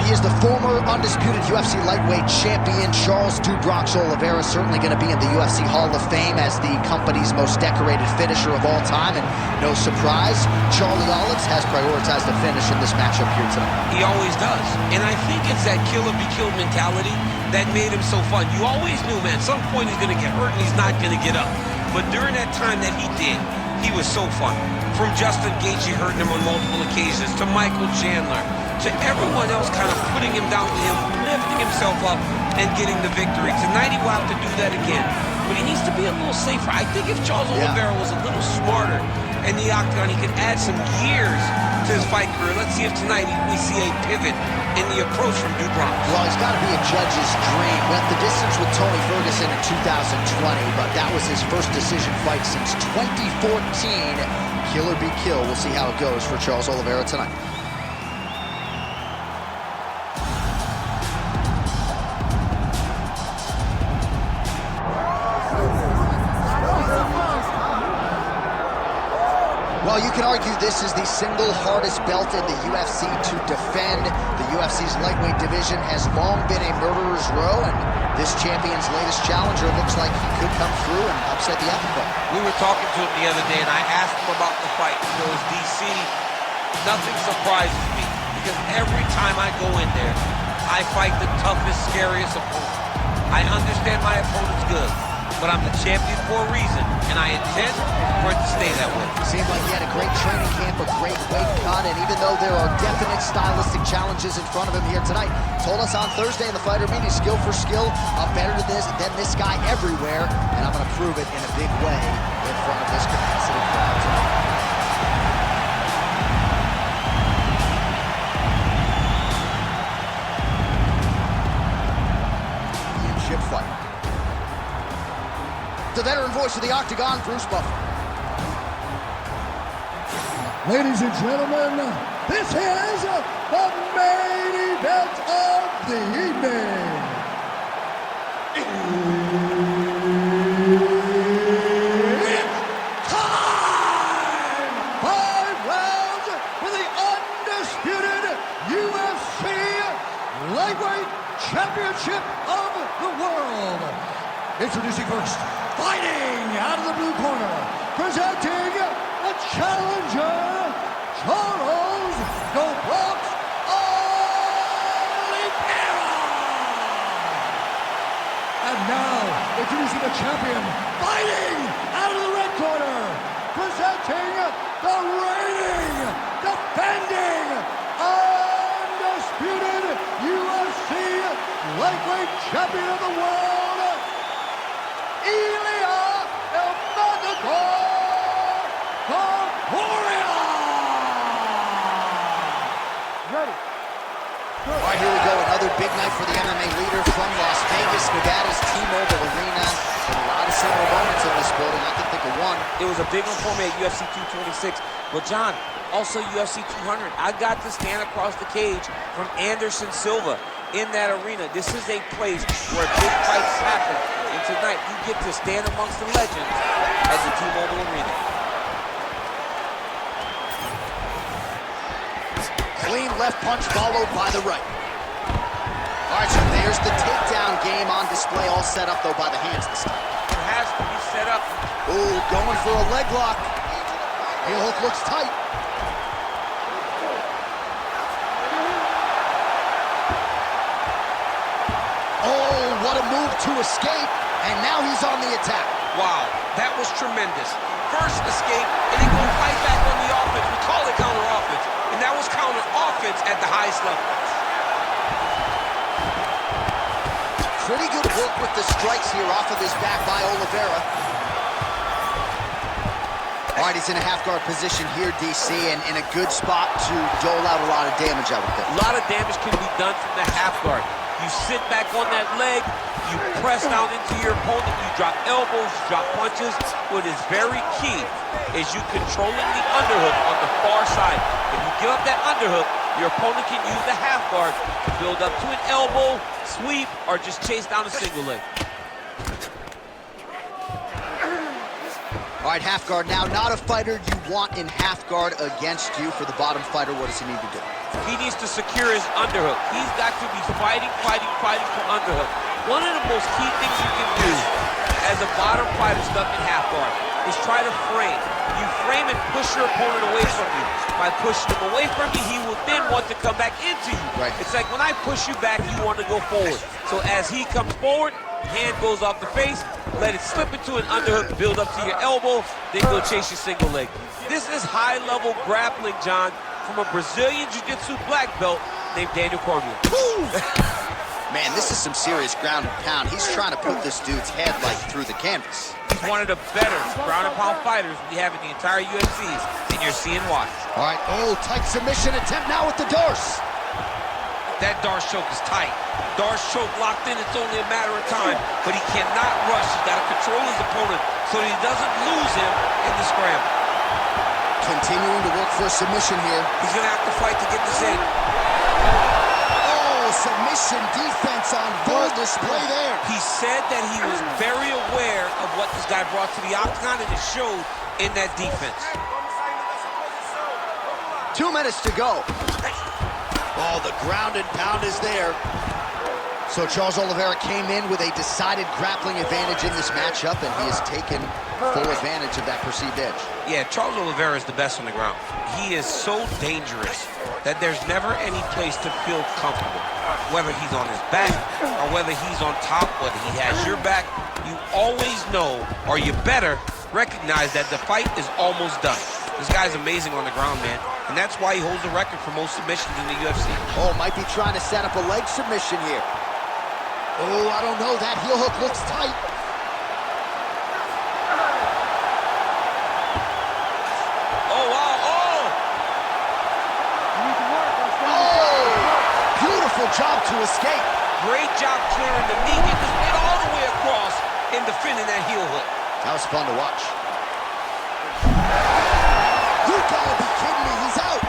He is the former undisputed UFC lightweight champion, Charles Oliveira, certainly going to be in the UFC Hall of Fame as the company's most decorated finisher of all time. And no surprise, Charlie Olives has prioritized the finish in this matchup here tonight. He always does. And I think it's that killer be killed mentality that made him so fun. You always knew, man, at some point he's going to get hurt and he's not going to get up. But during that time that he did, he was so fun. From Justin Gaethje hurting him on multiple occasions, to Michael Chandler, to everyone else kind of putting him down, to him lifting himself up and getting the victory. Tonight he will have to do that again, but he needs to be a little safer. I think if Charles Oliveira was a little smarter in the octagon, he could add some years to his fight career. Let's see if tonight we see a pivot in the approach from Dubrons. Well, he's got to be a judge's dream. Went the distance with Tony Ferguson in 2020, but that was his first decision fight since 2014. Killer be kill. We'll see how it goes for Charles Oliveira tonight. Well, you can argue this is the single hardest belt in the UFC to defend. The UFC's lightweight division has long been a murderer's row, and this champion's latest challenger looks like he could come through and upset the apple cart. We were talking to him the other day, and I asked him about the fight. He goes, DC, nothing surprises me, because every time I go in there, I fight the toughest, scariest opponent. I understand my opponent's good, but I'm the champion for a reason, and I intend for it to stay that way. Seemed like he had a great training camp, a great weight cut, and even though there are definite stylistic challenges in front of him here tonight, told us on Thursday in the fighter meeting, skill for skill, I'm better than this guy everywhere, and I'm going to prove it in a big way in front of this capacity crowd tonight. Championship fight. The veteran voice of the Octagon, Bruce Buffer. Ladies and gentlemen, this is the main event of the evening. It's time! 5 rounds for the undisputed UFC Lightweight Championship of the world. Introducing first, fighting out of the blue corner, presenting the challenger, Charles Oliveira. And now, introducing the champion, fighting out of the red corner, presenting the reigning, defending, undisputed UFC lightweight champion of the world, Ilia Topuria. Ready. All right, here we go. Another big night for the MMA leader from Las Vegas, Nevada's T-Mobile Arena. And a lot of similar moments in this building. I can think of one. It was a big one for me at UFC 226. But John, also UFC 200. I got to stand across the cage from Anderson Silva in that arena. This is a place where big fights happen. And tonight, you get to stand amongst the legends at the T-Mobile Arena. Clean left punch followed by the right. All right, so there's the takedown game on display, all set up, though, by the hands this time. It has to be set up. Ooh, going for a leg lock. Heel hook looks tight. Oh, what a move to escape, and now he's on the attack. Wow, that was tremendous. First escape, and then go right back on the offense. We call it counter offense, and that was counter offense at the highest level. Pretty good work with the strikes here off of his back by Oliveira. All right, he's in a half-guard position here, DC, and in a good spot to dole out a lot of damage, I would think. A lot of damage can be done from the half-guard. You sit back on that leg, you press down into your opponent, you drop elbows, you drop punches. What is very key is you controlling the underhook on the far side. If you give up that underhook, your opponent can use the half guard to build up to an elbow, sweep, or just chase down a single leg. All right, half guard now. Not a fighter you want in half guard against you. For the bottom fighter, what does he need to do? he needs to secure his underhook. He's got to be fighting for underhook. One of the most key things you can do as a bottom fighter stuck in half guard is try to frame. You frame and push your opponent away from you. By pushing him away from you, he will then want to come back into you. Right. It's like when I push you back, you want to go forward. So as he comes forward, hand goes off the face, let it slip into an underhook, build up to your elbow, then go chase your single leg. This is high-level grappling, John, from a Brazilian Jiu-Jitsu black belt named Daniel Cormier. Man, this is some serious ground and pound. He's trying to put this dude's head like through the canvas. He's one of the better ground and pound fighters we have in the entire UFC, and you're seeing why. All right, oh, tight submission attempt now with the Darce. That Darce choke is tight. Darce choke locked in, it's only a matter of time, but he cannot rush. He's got to control his opponent so that he doesn't lose him in the scramble. Continuing to work for a submission here. He's going to have to fight to get this in. Submission defense on full display there. He said that he was very aware of what this guy brought to the octagon, and it showed in that defense. 2 minutes to go. Oh, the ground and pound is there. So Charles Oliveira came in with a decided grappling advantage in this matchup, and he has taken full advantage of that perceived edge. Yeah, Charles Oliveira is the best on the ground. He is so dangerous that there's never any place to feel comfortable. Whether he's on his back or whether he's on top, whether he has your back, you always know, or you better recognize that the fight is almost done. This guy's amazing on the ground, man, and that's why he holds the record for most submissions in the UFC. Oh, might be trying to set up a leg submission here. Oh, I don't know, that heel hook looks tight. Oh, wow, oh! Beautiful job to escape. Great job clearing the knee, getting this weight all the way across and defending that heel hook. That was fun to watch. You gotta be kidding me, he's out.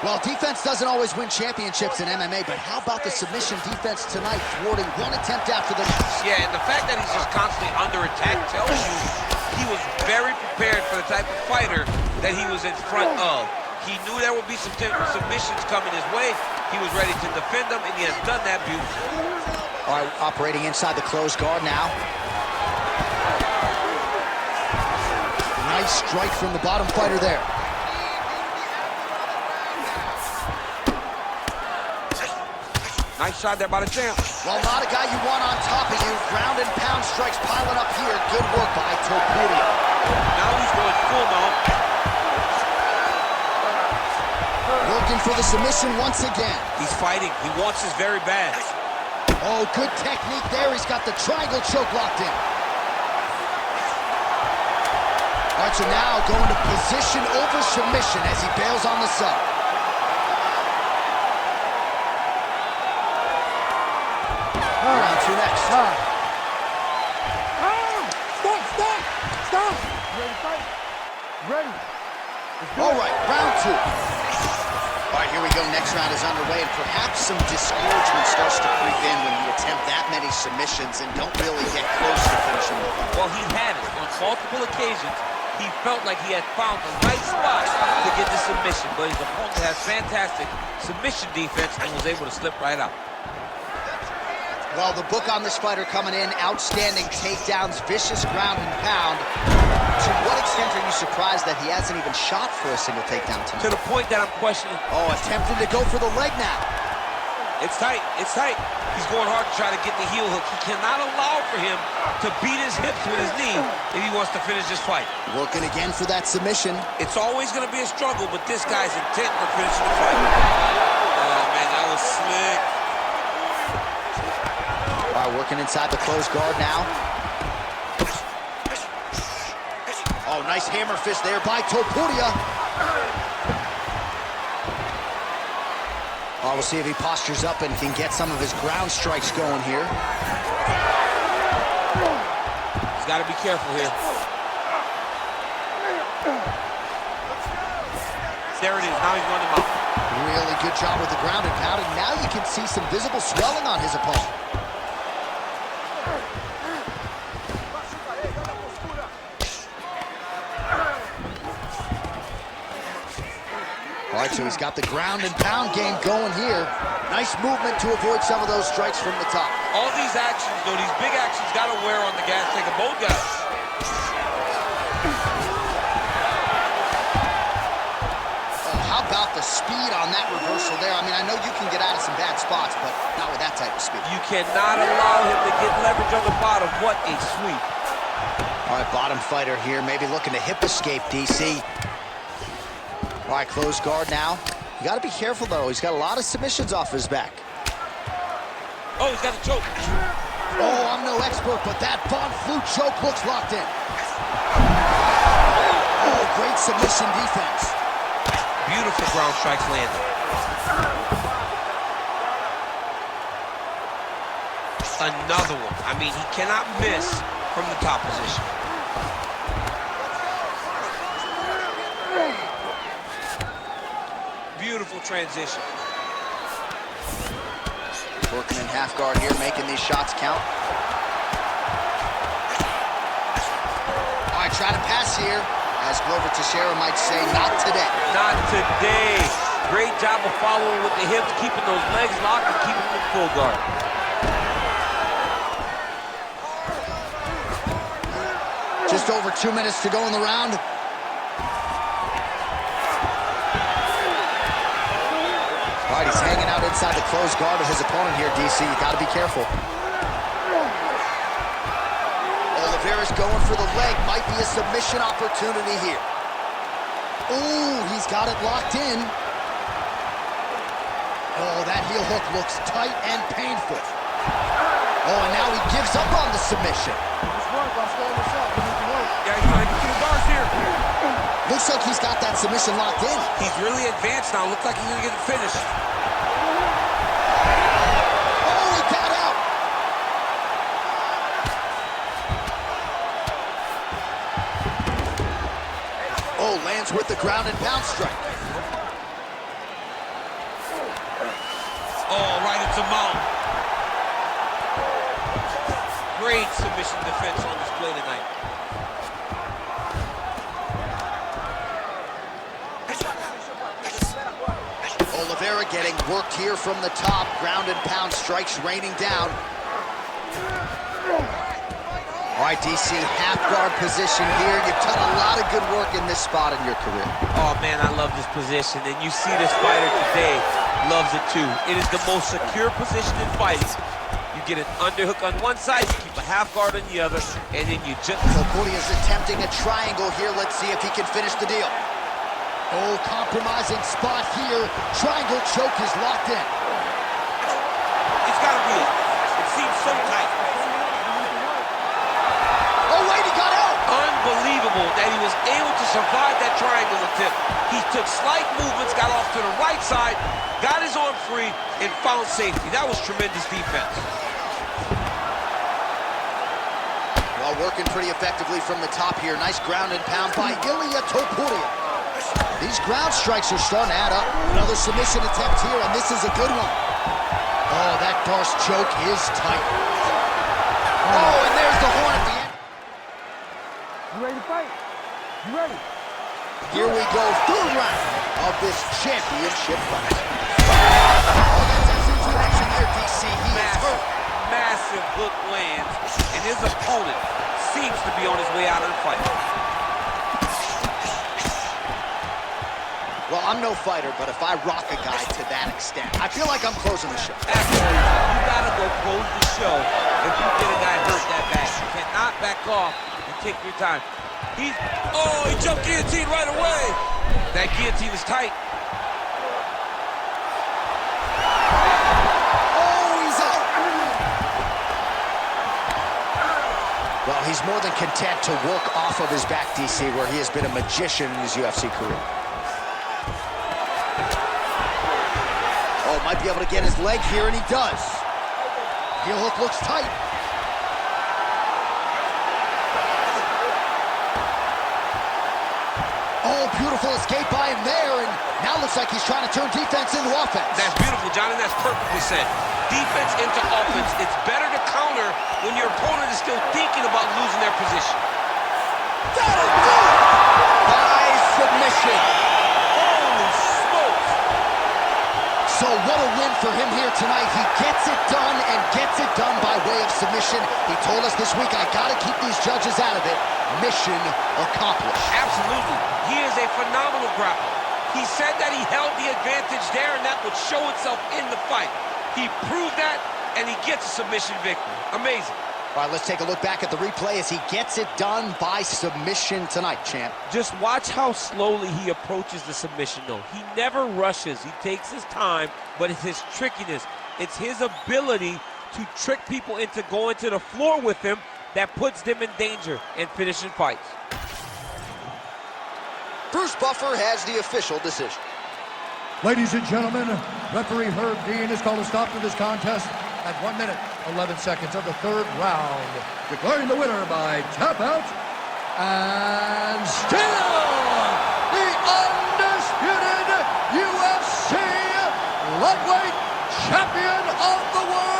Well, defense doesn't always win championships in MMA, but how about the submission defense tonight, thwarting one attempt after the next? Yeah, and the fact that he's just constantly under attack tells you he was very prepared for the type of fighter that he was in front of. He knew there would be some submissions coming his way. He was ready to defend them, and he has done that beautifully. All right, operating inside the closed guard now. Nice strike from the bottom fighter there. Nice shot there by the champ. Well, not a guy you want on top of you. Ground and pound strikes piling up here. Good work by Topuria. Now he's going full mount. Working for the submission once again. He's fighting. He wants this very bad. Oh, good technique there. He's got the triangle choke locked in. All right, so now going to position over submission as he bails on the sub. Round two next. Stop! Stop! Ready to fight? Ready. All right, round two. All right, here we go. Next round is underway, and perhaps some discouragement starts to creep in when you attempt that many submissions and don't really get close to finishing the fight. Well, he had it on multiple occasions. He felt like he had found the right spot to get the submission, but his opponent has fantastic submission defense and was able to slip right out. Well, the book on this fighter coming in, outstanding takedowns, vicious ground and pound. To what extent are you surprised that he hasn't even shot for a single takedown tonight? To the point that I'm questioning. Oh, attempting to go for the leg now. It's tight. It's tight. He's going hard to try to get the heel hook. He cannot allow for him to beat his hips with his knee if he wants to finish this fight. Working again for that submission. It's always going to be a struggle, but this guy's intent on finishing the fight. Oh, man, that was slick. All right, working inside the closed guard now. Oh, nice hammer fist there by Topuria. Oh, we'll see if he postures up and can get some of his ground strikes going here. He's got to be careful here. There it is. Now he's running him out. Really good job with the ground and pound, and now you can see some visible swelling on his opponent. right, so he's got the ground and pound game going here. Nice movement to avoid some of those strikes from the top. All these actions, though, these big actions got to wear on the gas tank of both guys. Oh, how about the speed on that reversal there? I mean, I know you can get out of some bad spots, but not with that type of speed. You cannot allow him to get leverage on the bottom. What a sweep. All right, bottom fighter here, maybe looking to hip escape, DC. All right, closed guard now. You got to be careful, though. He's got a lot of submissions off his back. Oh, he's got a choke. Oh, I'm no expert, but that Von Flue choke looks locked in. Oh, great submission defense. Beautiful ground strikes landed. Another one. I mean, he cannot miss from the top position. Beautiful transition. Working in half guard here, making these shots count. All right, try to pass here. As Glover Teixeira might say, not today. Not today. Great job of following with the hips, keeping those legs locked and keeping them in full guard. Just over 2 minutes to go in the round. All right, he's hanging out inside the closed guard of his opponent here, DC. You got to be careful. Oliveira's going for the leg. Might be a submission opportunity here. Ooh, he's got it locked in. Oh, that heel hook looks tight and painful. Oh, and now he gives up on the submission. Yeah, he's trying to get the bars here. Looks like he's got that submission locked in. He's really advanced now. Looks like he's going to get it finished. Oh, he got out. Oh, lands with the ground and pound strike. Oh, right into mount. Great submission defense on display tonight. Oliveira getting worked here from the top. Ground and pound strikes raining down. All right, DC, half guard position here. You've done a lot of good work in this spot in your career. Oh, man, I love this position. And you see this fighter today loves it, too. It is the most secure position in fighting. You get an underhook on one side, you keep a half guard on the other, and then you just... Topuria is attempting a triangle here. Let's see if he can finish the deal. Oh, compromising spot here. Triangle choke is locked in. It's got to be it. It seems so tight. Oh, wait, he got out. Unbelievable that he was able to survive that triangle attempt. He took slight movements, got off to the right side, got his arm free, and found safety. That was tremendous defense. Well, working pretty effectively from the top here. Nice ground and pound by Ilia Topuria. These ground strikes are starting to add up. Another submission attempt here, and this is a good one. Oh, that Darce choke is tight. Oh, and there's the horn at the end. You ready to fight? You ready? Here we go, third round of this championship fight. Oh, that's some action there, DC. He is hurt. Massive hook lands, and his opponent seems to be on his way out of the fight. Well, I'm no fighter, but if I rock a guy to that extent, I feel like I'm closing the show. Absolutely. You gotta go close the show if you get a guy hurt that bad. You cannot back off and take your time. He jumped guillotine right away. That guillotine is tight. Oh, he's out. Well, he's more than content to work off of his back, DC, where he has been a magician in his UFC career. Might be able to get his leg here, and he does. Heel hook looks tight. Oh, beautiful escape by him there, and now looks like he's trying to turn defense into offense. That's beautiful, John, and that's perfectly said. Defense into offense. It's better to counter when your opponent is still thinking about losing their position. That'll do it! By submission. Holy smokes! what a win for him here tonight. He gets it done and gets it done by way of submission. He told us this week, I gotta keep these judges out of it. Mission accomplished. Absolutely. He is a phenomenal grappler. He said that he held the advantage there and that would show itself in the fight. He proved that and he gets a submission victory. Amazing. All right, let's take a look back at the replay as he gets it done by submission tonight, champ. Just watch how slowly he approaches the submission, though. He never rushes. He takes his time, but it's his trickiness. It's his ability to trick people into going to the floor with him that puts them in danger and finishing fights. Bruce Buffer has the official decision. Ladies and gentlemen, referee Herb Dean has called a stop to this contest at 1 minute, 11 seconds of the third round, declaring the winner by tap out, and still the undisputed UFC lightweight champion of the world,